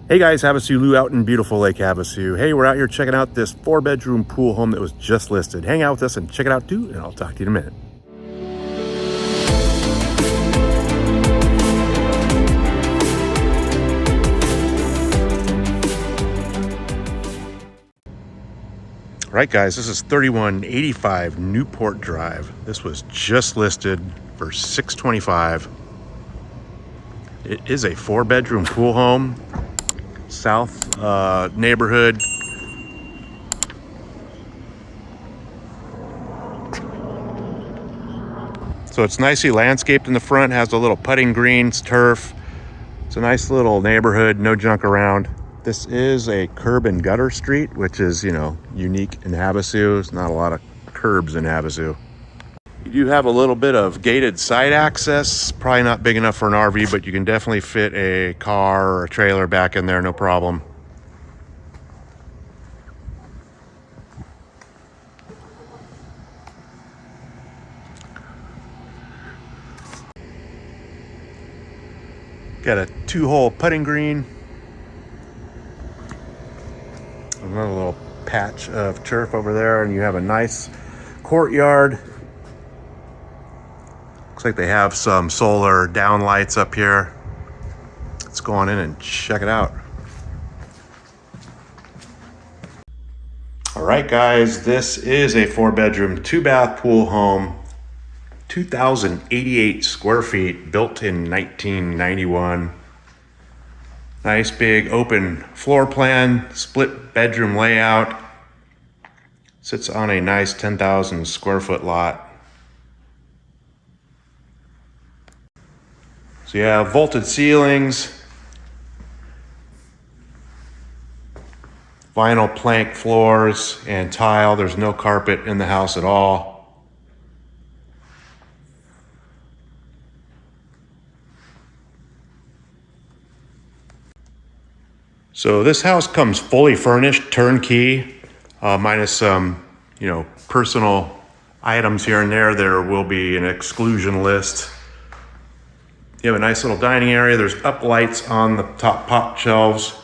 Hey guys, HavasuLew out in beautiful Lake Havasu. Hey, we're out here checking out this 4-bedroom pool home that was just listed. Hang out with us and check it out too, and I'll talk to you in a minute. All right guys, this is 3185 Newport Drive. This was just listed for $625. It is a 4-bedroom pool home. South neighborhood. So it's nicely landscaped in the front, has a little putting greens, turf. It's a nice little neighborhood, no junk around. This is a curb and gutter street, which is, unique in Havasu. There's not a lot of curbs in Havasu. You do have a little bit of gated side access, probably not big enough for an RV, but you can definitely fit a car or a trailer back in there, no problem. Got a 2-hole putting green. Another little patch of turf over there, and you have a nice courtyard. Looks like they have some solar downlights up here. Let's go on in and check it out. All right, guys, this is a 4-bedroom, 2-bath pool home, 2,088 square feet, built in 1991. Nice big open floor plan, split bedroom layout. Sits on a nice 10,000 square foot lot. So you have vaulted ceilings, vinyl plank floors and tile. There's no carpet in the house at all. So this house comes fully furnished, turnkey, minus some, personal items here and there. There will be an exclusion list. You have a nice little dining area. There's up lights on the top pop shelves.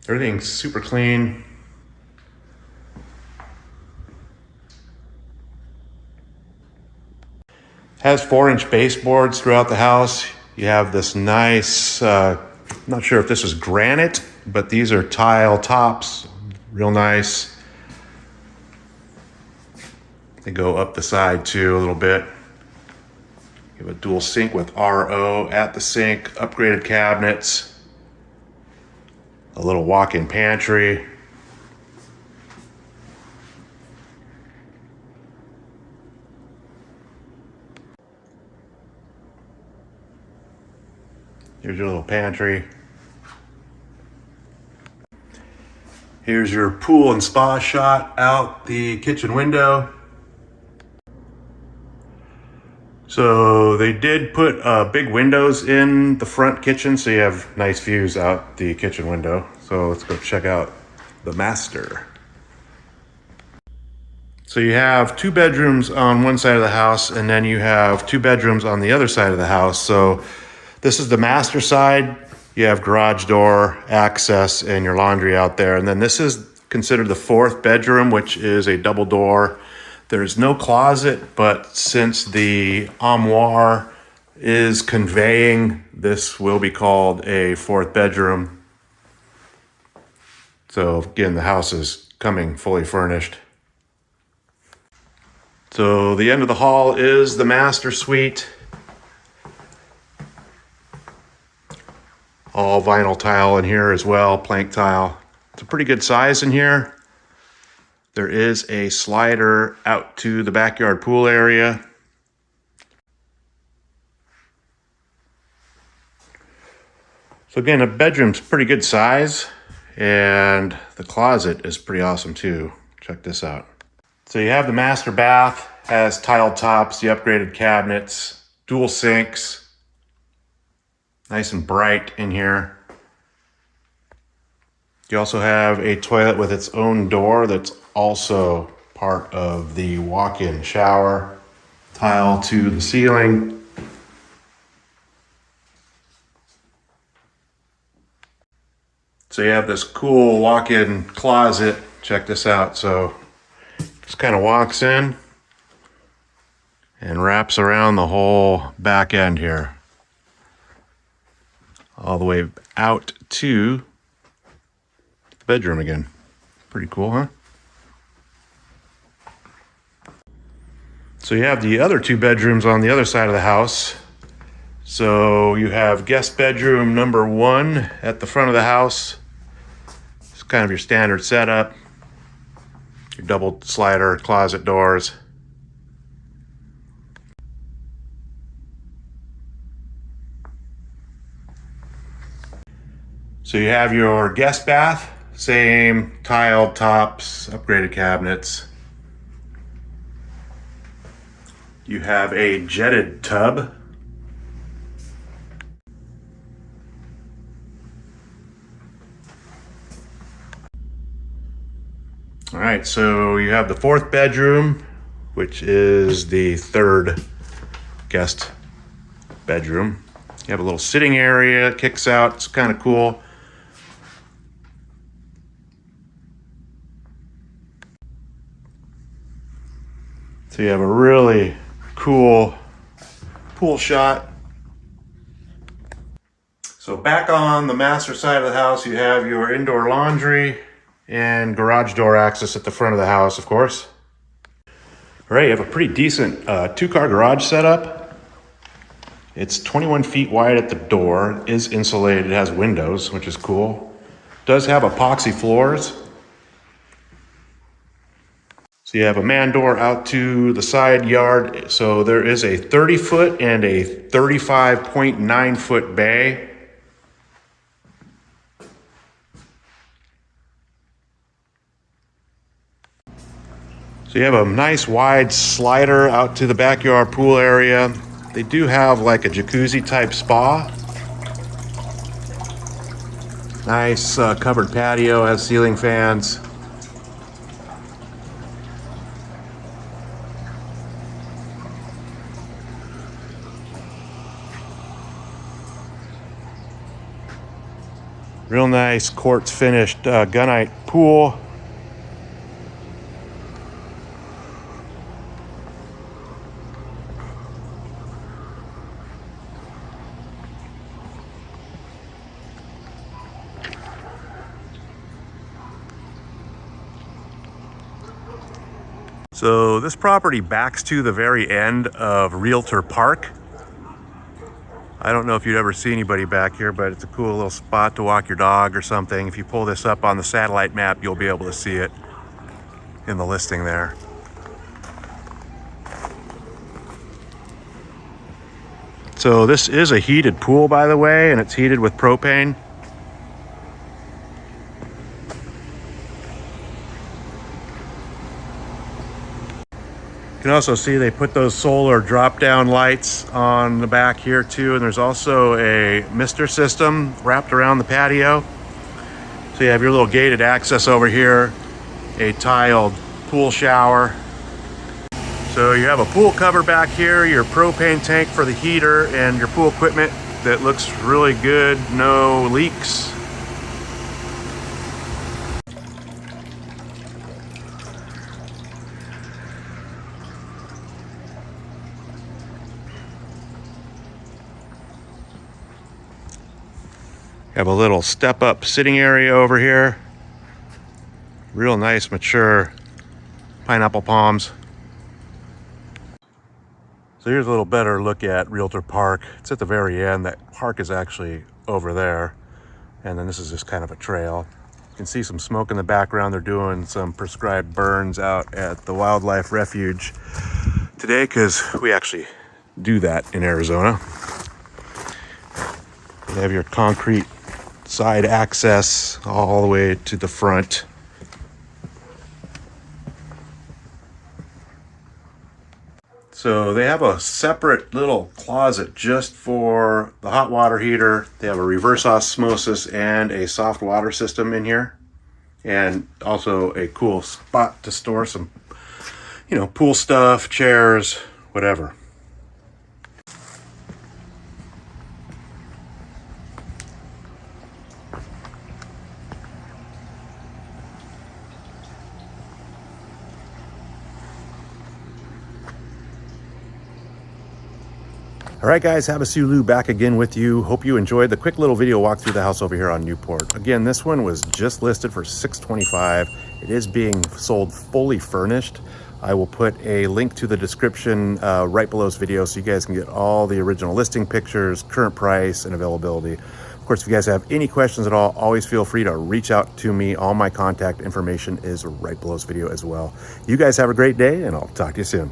Everything's super clean. Has 4-inch baseboards throughout the house. You have this nice, not sure if this is granite, but these are tile tops, real nice. They go up the side too a little bit. You have a dual sink with RO at the sink, upgraded cabinets, a little walk-in pantry. Here's your little pantry. Here's your pool and spa shot out the kitchen window. So they did put big windows in the front kitchen, so you have nice views out the kitchen window. So let's go check out the master. So you have 2 bedrooms on one side of the house, and then you have 2 bedrooms on the other side of the house. So this is the master side. You have garage door access and your laundry out there. And then this is considered the 4th bedroom, which is a double door. There's no closet, but since the armoire is conveying, this will be called a 4th bedroom. So again, the house is coming fully furnished. So the end of the hall is the master suite. All vinyl tile in here as well, plank tile. It's a pretty good size in here. There is a slider out to the backyard pool area. So again, a bedroom's pretty good size, and the closet is pretty awesome too. Check this out. So you have the master bath, has tiled tops, the upgraded cabinets, dual sinks. Nice and bright in here. You also have a toilet with its own door that's also part of the walk-in shower. Tile to the ceiling. So you have this cool walk-in closet. Check this out. So just kind of walks in and wraps around the whole back end here, all the way out to the bedroom again. Pretty cool, huh? So you have the other two bedrooms on the other side of the house. So you have guest bedroom number 1 at the front of the house. It's kind of your standard setup. Your double slider closet doors. So you have your guest bath, same tiled tops, upgraded cabinets. You have a jetted tub. All right, so you have the 4th bedroom, which is the 3rd guest bedroom. You have a little sitting area, it kicks out, it's kind of cool. So you have a really cool pool shot. So back on the master side of the house, you have your indoor laundry and garage door access at the front of the house, of course. All right, you have a pretty decent 2-car garage setup. It's 21 feet wide at the door, is insulated, it has windows, which is cool. Does have epoxy floors. So you have a man door out to the side yard. So there is a 30-foot and a 35.9-foot bay. So you have a nice wide slider out to the backyard pool area. They do have like a jacuzzi type spa. Nice covered patio, has ceiling fans. Real nice quartz finished gunite pool. So this property backs to the very end of Realtor Park. I don't know if you'd ever see anybody back here, but it's a cool little spot to walk your dog or something. If you pull this up on the satellite map, you'll be able to see it in the listing there. So this is a heated pool, by the way, and it's heated with propane. You can also see they put those solar drop-down lights on the back here too, and there's also a mister system wrapped around the patio. So you have your little gated access over here, a tiled pool shower. So you have a pool cover back here, your propane tank for the heater, and your pool equipment that looks really good, no leaks. Have a little step-up sitting area over here. Real nice, mature pineapple palms. So here's a little better look at Realtor Park. It's at the very end. That park is actually over there. And then this is just kind of a trail. You can see some smoke in the background. They're doing some prescribed burns out at the wildlife refuge today because we actually do that in Arizona. You have your concrete side access all the way to the front. So they have a separate little closet just for the hot water heater. They have a reverse osmosis and a soft water system in here, and also a cool spot to store some, pool stuff, chairs, whatever. All right, guys, HavasuLew back again with you. Hope you enjoyed the quick little video walk through the house over here on Newport. Again, this one was just listed for $625. It is being sold fully furnished. I will put a link to the description right below this video so you guys can get all the original listing pictures, current price, and availability. Of course, if you guys have any questions at all, always feel free to reach out to me. All my contact information is right below this video as well. You guys have a great day, and I'll talk to you soon.